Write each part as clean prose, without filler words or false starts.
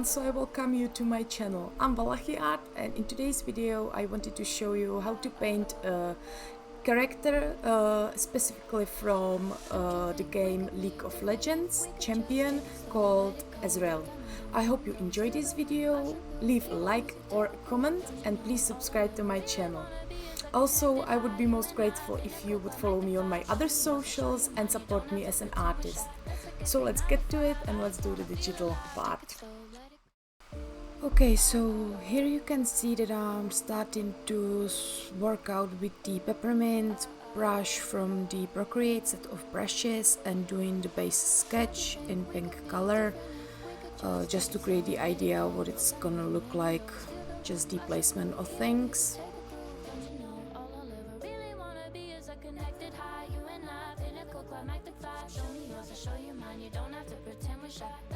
everyone, so I welcome you to my channel. I'm Valachi Art, and in today's video I wanted to show you how to paint a character specifically from the game League of Legends champion called Ezreal. I hope you enjoyed this video, leave a like or a comment and please subscribe to my channel. Also, I would be most grateful if you would follow me on my other socials and support me as an artist. So let's get to it and let's do the digital part. Okay, so here you can see that I'm starting to work out with the peppermint brush from the Procreate set of brushes and doing the base sketch in pink color, just to create the idea of what it's gonna look like, just the placement of things.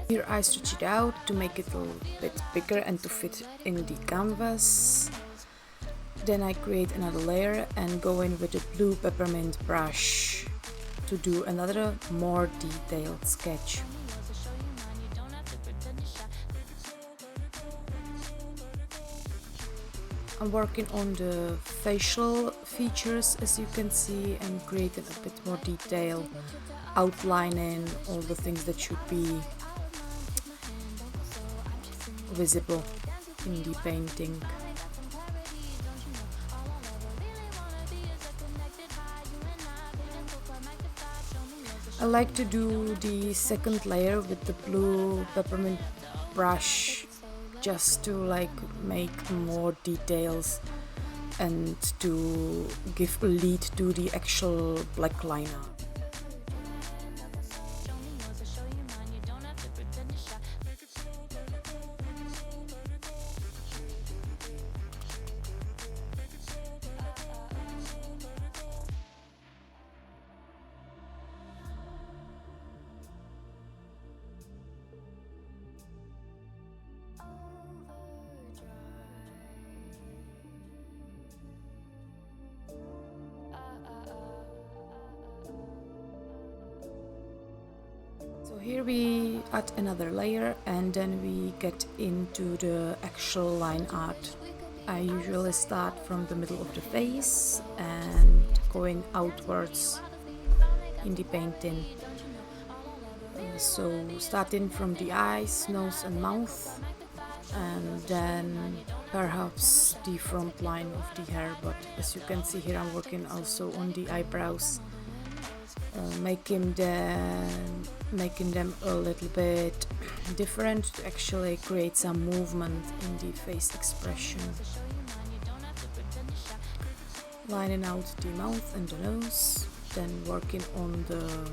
Here I stretch it out to make it a little bit bigger and to fit in the canvas. Then I create another layer and go in with the blue peppermint brush to do another more detailed sketch. I'm working on the facial features, as you can see, and creating a bit more detail, outlining all the things that should be visible in the painting. I like to do the second layer with the blue peppermint brush just to make more details and to give a lead to the actual black liner. So here we add another layer and then we get into the actual line art. I usually start from the middle of the face and going outwards in the painting. So starting from the eyes, nose and mouth, and then perhaps the front line of the hair, but as you can see here I'm working also on the eyebrows, making them a little bit different to actually create some movement in the face expression. Lining out the mouth and the nose, then working on the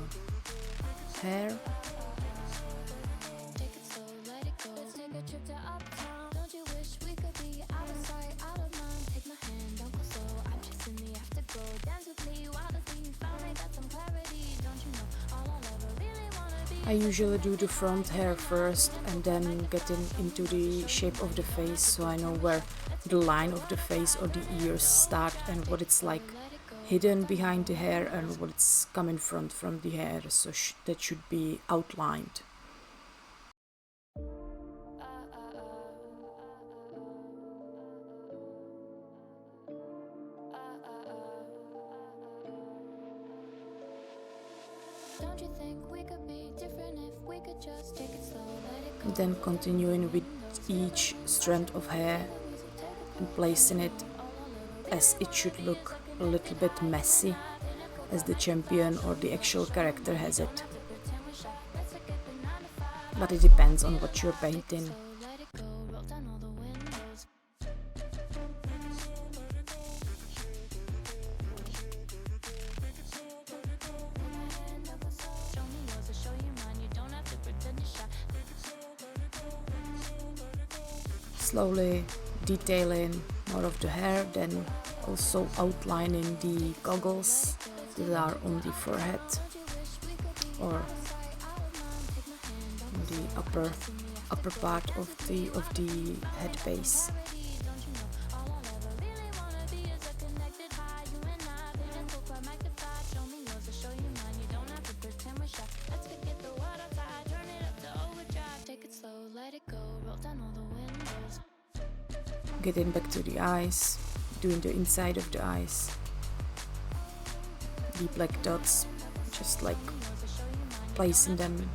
hair. I usually do the front hair first and then getting into the shape of the face, so I know where the line of the face or the ears start and what it's like hidden behind the hair and what it's coming from the hair, so that should be outlined. Don't you think we could be different if we could just take it slow, let it go? Then continuing with each strand of hair and placing it as it should look a little bit messy as the champion or the actual character has it. But it depends on what you're painting. Slowly detailing more of the hair, then also outlining the goggles that are on the forehead or on the upper part of the head base. Take it slow, let it go, roll down getting back to the eyes, doing the inside of the eyes, the black dots, just like placing them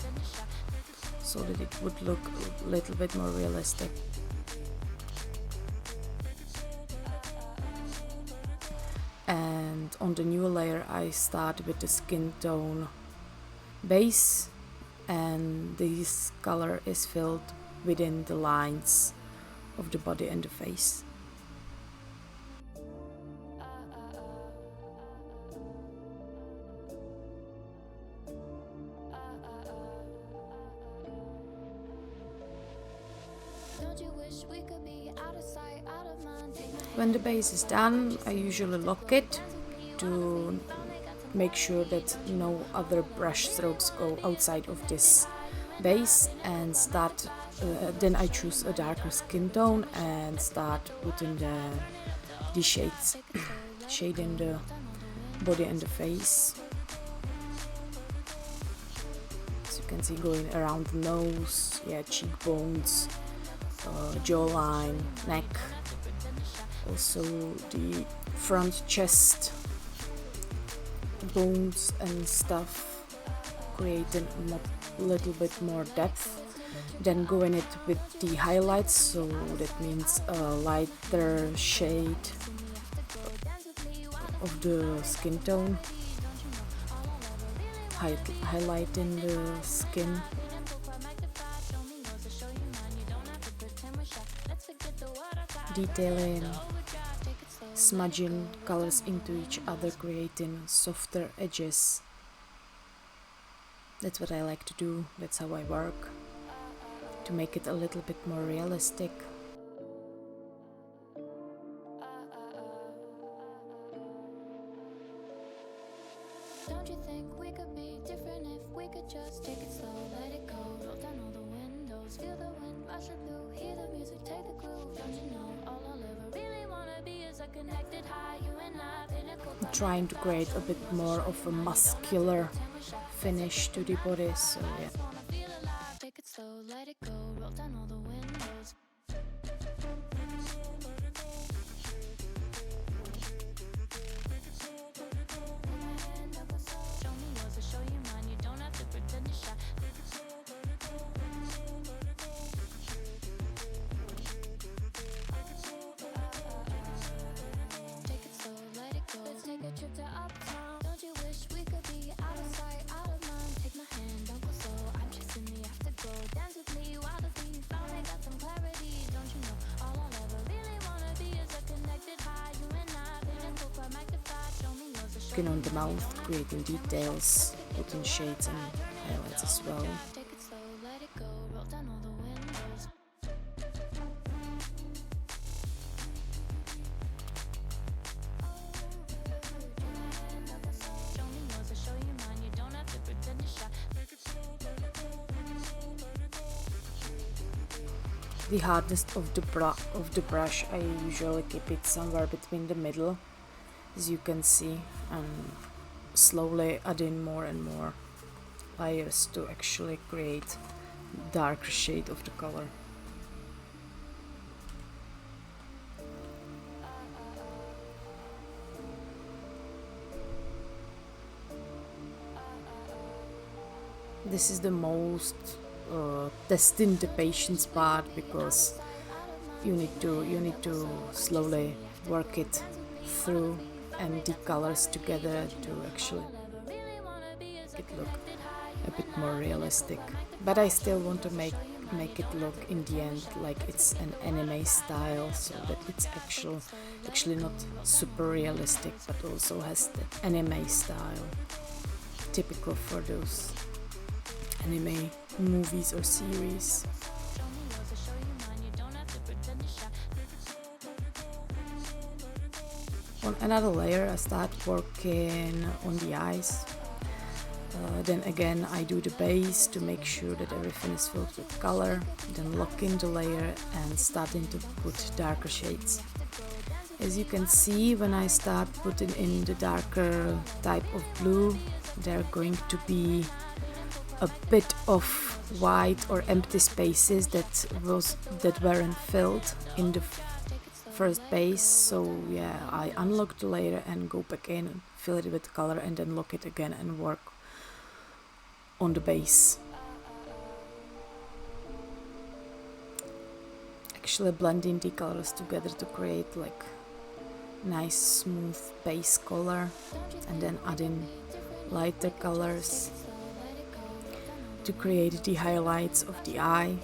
so that it would look a little bit more realistic. And on the new layer I start with the skin tone base, and this color is filled within the lines of the body and the face. When the base is done, I usually lock it to make sure that no other brush strokes go outside of this base, and start then I choose a darker skin tone and start putting the shades, shading the body and the face. As you can see, going around the nose, yeah, cheekbones, jawline, neck, also the front chest, bones and stuff, creating a little bit more depth. Then go in it with the highlights, so that means a lighter shade of the skin tone, highlighting the skin. Detailing, smudging colors into each other, creating softer edges. That's what I like to do, that's how I work, to make it a little bit more realistic. Don't you think we could be different if we could just take it slow, let it go, roll down all the windows, feel the wind rush through, hear the music, take the groove. Don't you know all I'll ever really wanna be is a connected high, you and I, pinnacle. I'm trying to create a bit more of a muscular finish to the body, so yeah. Feel alive, take it slow, let it go, roll down all the windows. Show me yours, I'll show you mine, you don't have to pretend to shy. Take it slow, let it go, let's take a trip to uptown. Don't you wish we could be out of sight, out of mind? Take my hand, don't go slow, I'm chasing the afterglow. Dance with me while the beat finally got some clarity. Don't you know all I'll ever really wanna be is a connected high, you and I, pinnacle quite magnified. Show me yours, I'll show Skin on the mouth, creating details, putting shades and highlights as well. take it slow, let it go, roll down all the windows. Show me yours, I'll show you mine, you don't have to pretend to shy. The hardness of the brush, I usually keep it somewhere between the middle, as you can see, and slowly add in more and more layers to actually create darker shade of the color. This is the most testing the patience part, because you need to slowly work it through and the colors together to actually make it look a bit more realistic. But I still want to make it look in the end like it's an anime style, so that it's actually not super realistic, but also has the anime style typical for those anime movies or series. On another layer I start working on the eyes. Then again I do the base to make sure that everything is filled with color, then lock in the layer and starting to put darker shades. As you can see, when I start putting in the darker type of blue, there are going to be a bit of white or empty spaces that weren't filled in first base, so yeah, I unlock the layer and go back in, fill it with color, and then lock it again and work on the base. Actually blending the colors together to create like nice smooth base color, and then adding lighter colors to create the highlights of the eye.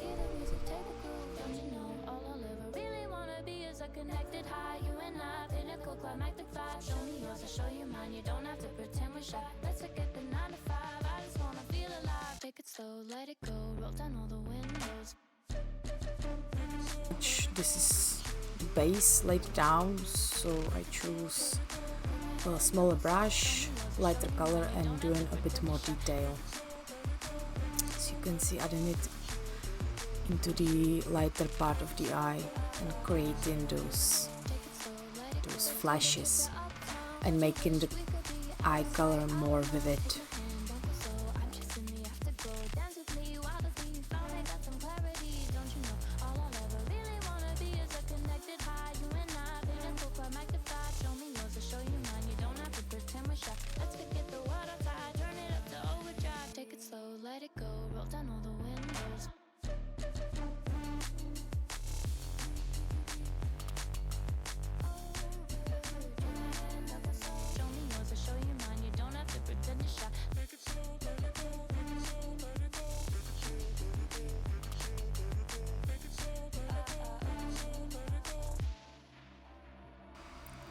This is the base laid down, so I choose a smaller brush, lighter color, and doing a bit more detail. As you can see, adding it into the lighter part of the eye and creating those flashes and making the eye color more vivid.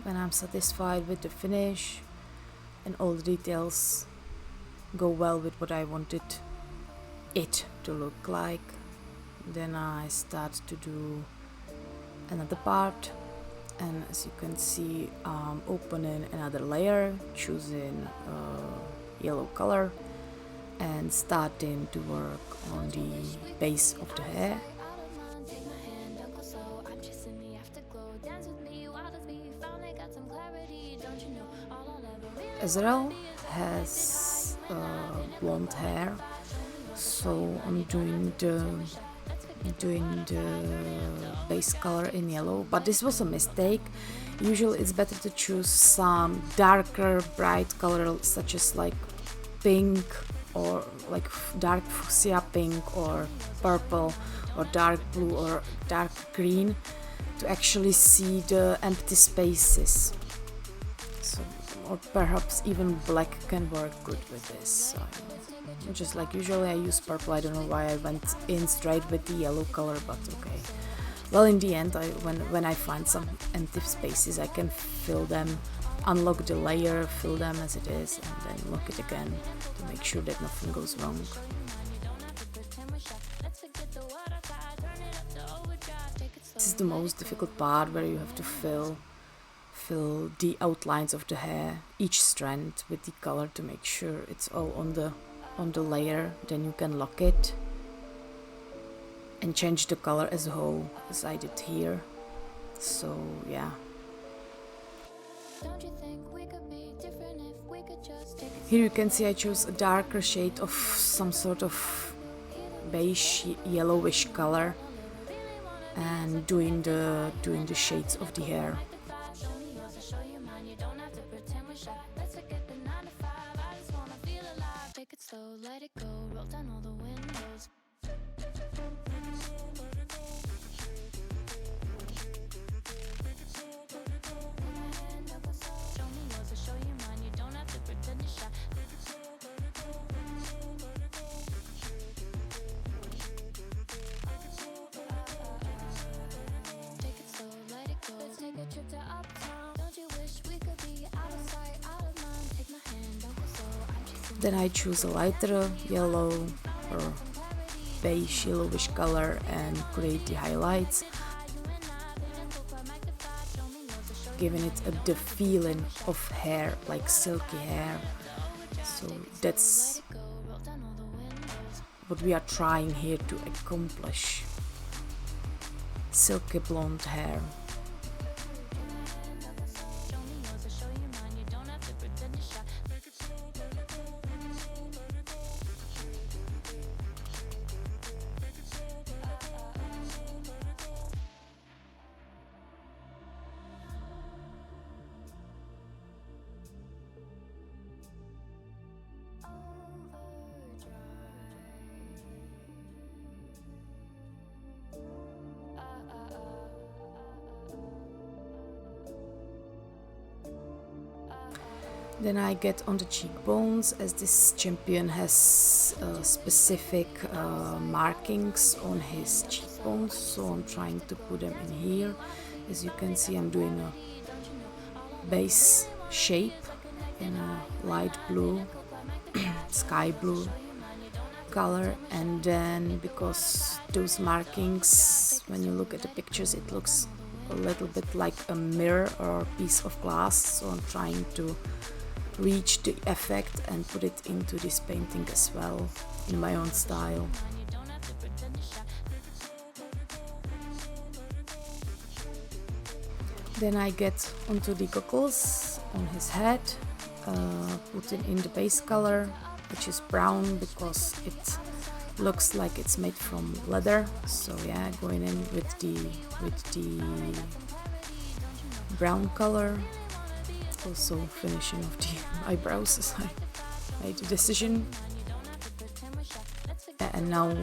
When I'm satisfied with the finish and all the details go well with what I wanted it to look like, then I start to do another part, and as you can see, I'm opening another layer, choosing yellow color and starting to work on the base of the hair. Ezreal has blonde hair, so I'm doing the base color in yellow, but this was a mistake. Usually it's better to choose some darker bright color, such as like pink or like dark fuchsia pink or purple or dark blue or dark green, to actually see the empty spaces. So, or perhaps even black can work good with this. Just like usually I use purple. I don't know why I went in straight with the yellow color, but okay. Well, in the end, when I find some empty spaces, I can fill them, unlock the layer, fill them as it is, and then lock it again to make sure that nothing goes wrong. This is the most difficult part, where you have to fill the outlines of the hair, each strand, with the color to make sure it's all on the layer. Then you can lock it and change the color as a whole, as I did here. So yeah. Here you can see I chose a darker shade of some sort of beige yellowish color and doing the shades of the hair. Then I choose a lighter yellow or beige yellowish color and create the highlights, giving it the feeling of hair, like silky hair. So that's what we are trying here to accomplish. Silky blonde hair. Then I get on the cheekbones, as this champion has specific markings on his cheekbones, so I'm trying to put them in here. As you can see, I'm doing a base shape in a light blue, sky blue color, and then because those markings, when you look at the pictures, it looks a little bit like a mirror or a piece of glass, so I'm trying to reach the effect and put it into this painting as well in my own style. Then I get onto the goggles on his head, putting in the base color, which is brown because it looks like it's made from leather. So yeah, going in with the brown color. Also finishing off the eyebrows as I made a decision. And now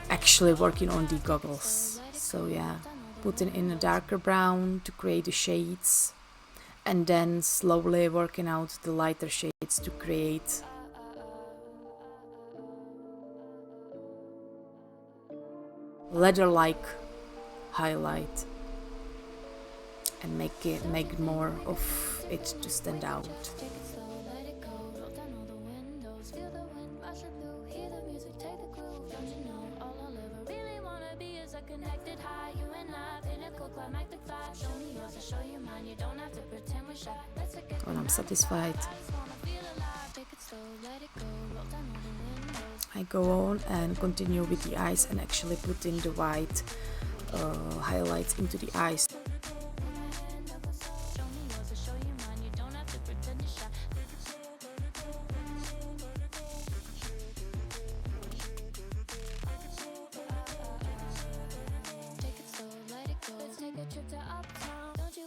actually working on the goggles. So yeah, putting in a darker brown to create the shades, and then slowly working out the lighter shades to create leather-like highlight and make more of it to stand out. When I'm satisfied, I go on and continue with the eyes and actually put in the white highlights into the eyes.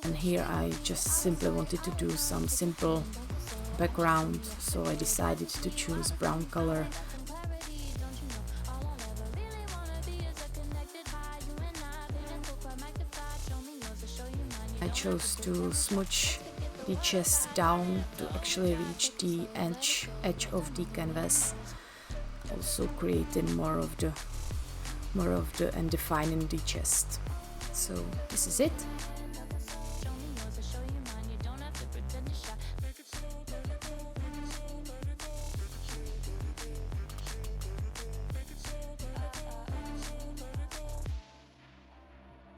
And here I just simply wanted to do some simple background, so I decided to choose brown color. I chose to smooch the chest down to actually reach the edge of the canvas, also creating more of the and defining the chest. So this is it.